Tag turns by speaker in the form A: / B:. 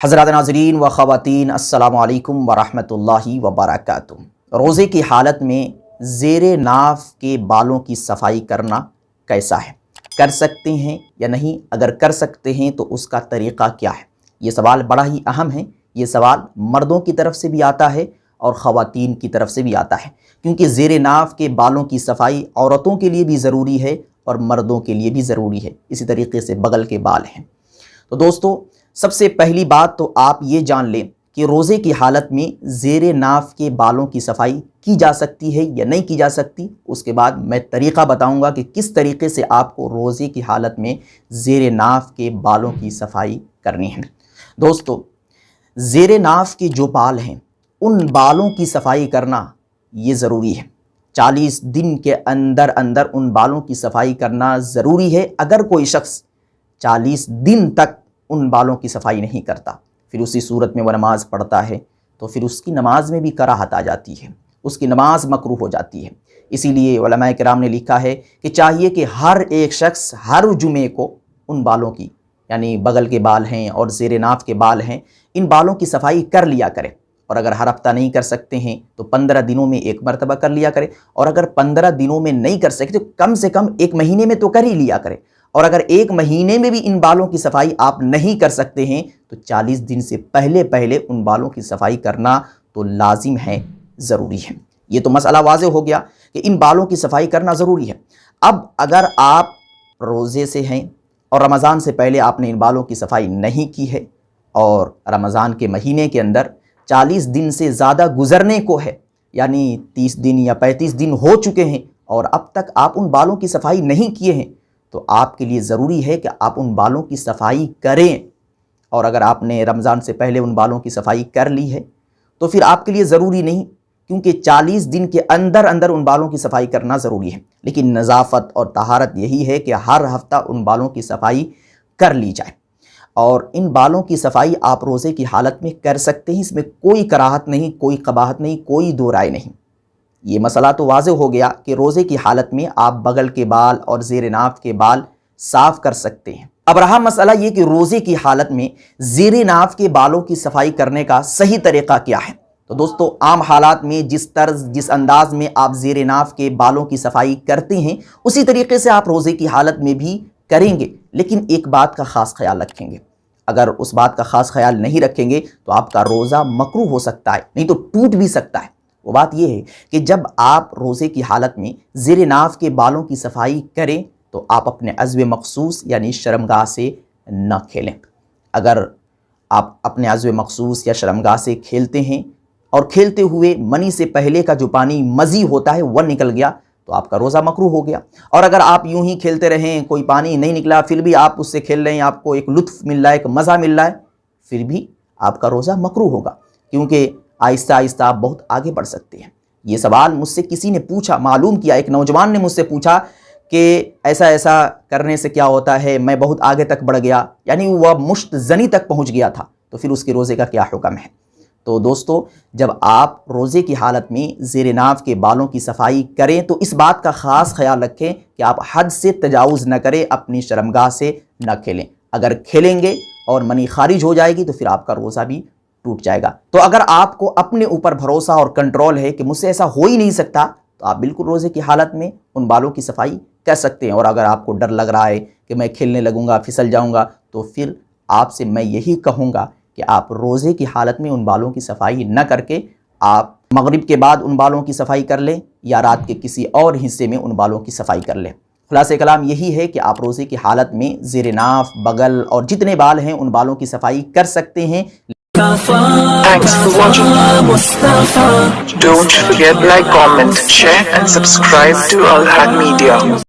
A: حضرات ناظرین و خواتین السلام علیکم ورحمۃ اللہ وبرکاتہ۔ روزے کی حالت میں زیر ناف کے بالوں کی صفائی کرنا کیسا ہے؟ کر سکتے ہیں یا نہیں؟ اگر کر سکتے ہیں تو اس کا طریقہ کیا ہے؟ یہ سوال بڑا ہی اہم ہے۔ یہ سوال مردوں کی طرف سے بھی آتا ہے اور خواتین کی طرف سے بھی آتا ہے، کیونکہ زیر ناف کے بالوں کی صفائی عورتوں کے لیے بھی ضروری ہے اور مردوں کے لیے بھی ضروری ہے۔ اسی طریقے سے بغل کے بال ہیں۔ تو دوستو، سب سے پہلی بات تو آپ یہ جان لیں کہ روزے کی حالت میں زیر ناف کے بالوں کی صفائی کی جا سکتی ہے یا نہیں کی جا سکتی۔ اس کے بعد میں طریقہ بتاؤں گا کہ کس طریقے سے آپ کو روزے کی حالت میں زیر ناف کے بالوں کی صفائی کرنی ہے۔ دوستو، زیر ناف کے جو بال ہیں ان بالوں کی صفائی کرنا یہ ضروری ہے۔ 40 دن کے اندر ان بالوں کی صفائی کرنا ضروری ہے۔ اگر کوئی شخص 40 دن تک ان بالوں کی صفائی نہیں کرتا، پھر اسی صورت میں وہ نماز پڑھتا ہے تو پھر اس کی نماز میں بھی کراہت آ جاتی ہے، اس کی نماز مکروہ ہو جاتی ہے۔ اسی لیے علماء کرام نے لکھا ہے کہ چاہیے کہ ہر ایک شخص ہر جمعے کو ان بالوں کی، یعنی بغل کے بال ہیں اور زیر ناف کے بال ہیں، ان بالوں کی صفائی کر لیا کرے۔ اور اگر ہر ہفتہ نہیں کر سکتے ہیں تو 15 دنوں میں ایک مرتبہ کر لیا کرے، اور اگر 15 دنوں میں نہیں کر سکتے تو کم سے کم ایک مہینے میں تو کر ہی لیا کرے۔ اور اگر ایک مہینے میں بھی ان بالوں کی صفائی آپ نہیں کر سکتے ہیں تو 40 دن سے پہلے ان بالوں کی صفائی کرنا تو لازم ہے، ضروری ہے۔ یہ تو مسئلہ واضح ہو گیا کہ ان بالوں کی صفائی کرنا ضروری ہے۔ اب اگر آپ روزے سے ہیں اور رمضان سے پہلے آپ نے ان بالوں کی صفائی نہیں کی ہے اور رمضان کے مہینے کے اندر 40 دن سے زیادہ گزرنے کو ہے، یعنی 30 دن یا 35 دن ہو چکے ہیں اور اب تک آپ ان بالوں کی صفائی نہیں کیے ہیں، تو آپ کے لیے ضروری ہے کہ آپ ان بالوں کی صفائی کریں۔ اور اگر آپ نے رمضان سے پہلے ان بالوں کی صفائی کر لی ہے تو پھر آپ کے لیے ضروری نہیں، کیونکہ 40 دن کے اندر ان بالوں کی صفائی کرنا ضروری ہے۔ لیکن نظافت اور طہارت یہی ہے کہ ہر ہفتہ ان بالوں کی صفائی کر لی جائے۔ اور ان بالوں کی صفائی آپ روزے کی حالت میں کر سکتے ہیں، اس میں کوئی کراہت نہیں، کوئی قباحت نہیں، کوئی دو رائے نہیں۔ یہ مسئلہ تو واضح ہو گیا کہ روزے کی حالت میں آپ بغل کے بال اور زیر ناف کے بال صاف کر سکتے ہیں۔ اب رہا مسئلہ یہ کہ روزے کی حالت میں زیر ناف کے بالوں کی صفائی کرنے کا صحیح طریقہ کیا ہے؟ تو دوستو، عام حالات میں جس انداز میں آپ زیر ناف کے بالوں کی صفائی کرتے ہیں اسی طریقے سے آپ روزے کی حالت میں بھی کریں گے، لیکن ایک بات کا خاص خیال رکھیں گے۔ اگر اس بات کا خاص خیال نہیں رکھیں گے تو آپ کا روزہ مکروہ ہو سکتا ہے، نہیں تو ٹوٹ بھی سکتا ہے۔ وہ بات یہ ہے کہ جب آپ روزے کی حالت میں زیر ناف کے بالوں کی صفائی کریں تو آپ اپنے عضو مخصوص یعنی شرمگاہ سے نہ کھیلیں۔ اگر آپ اپنے عضو مخصوص یا شرمگاہ سے کھیلتے ہیں اور کھیلتے ہوئے منی سے پہلے کا جو پانی مزی ہوتا ہے وہ نکل گیا تو آپ کا روزہ مکروہ ہو گیا۔ اور اگر آپ یوں ہی کھیلتے رہیں، کوئی پانی نہیں نکلا، پھر بھی آپ اس سے کھیل رہے ہیں، آپ کو ایک لطف مل رہا ہے، ایک مزہ مل رہا ہے، پھر بھی آپ کا روزہ مکروہ ہوگا، کیونکہ آہستہ آہستہ آپ بہت آگے بڑھ سکتے ہیں۔ یہ سوال مجھ سے کسی نے پوچھا، معلوم کیا، ایک نوجوان نے مجھ سے پوچھا کہ ایسا کرنے سے کیا ہوتا ہے، میں بہت آگے تک بڑھ گیا، یعنی وہ مشت زنی تک پہنچ گیا تھا، تو پھر اس کے روزے کا کیا حکم ہے؟ تو دوستو، جب آپ روزے کی حالت میں زیر ناف کے بالوں کی صفائی کریں تو اس بات کا خاص خیال رکھیں کہ آپ حد سے تجاوز نہ کریں، اپنی شرمگاہ سے نہ کھیلیں۔ اگر کھیلیں گے اور منی خارج ہو جائے گی تو پھر آپ کا روزہ بھی ٹوٹ جائے گا۔ تو اگر آپ کو اپنے اوپر بھروسہ اور کنٹرول ہے کہ مجھ سے ایسا ہو ہی نہیں سکتا تو آپ بالکل روزے کی حالت میں ان بالوں کی صفائی کر سکتے ہیں۔ اور اگر آپ کو ڈر لگ رہا ہے کہ میں کھیلنے لگوں گا، پھسل جاؤں گا، تو پھر آپ سے میں یہی کہوں گا کہ آپ روزے کی حالت میں ان بالوں کی صفائی نہ کر کے آپ مغرب کے بعد ان بالوں کی صفائی کر لیں یا رات کے کسی اور حصے میں ان بالوں کی صفائی کر لیں۔ خلاصہ کلام یہی ہے کہ آپ روزے کی حالت میں زیر ناف، بغل اور جتنے بال ہیں ان بالوں کی صفائی کر سکتے ہیں۔
B: Thanks for watching. Don't forget like, comment, share and subscribe to Al Had Media.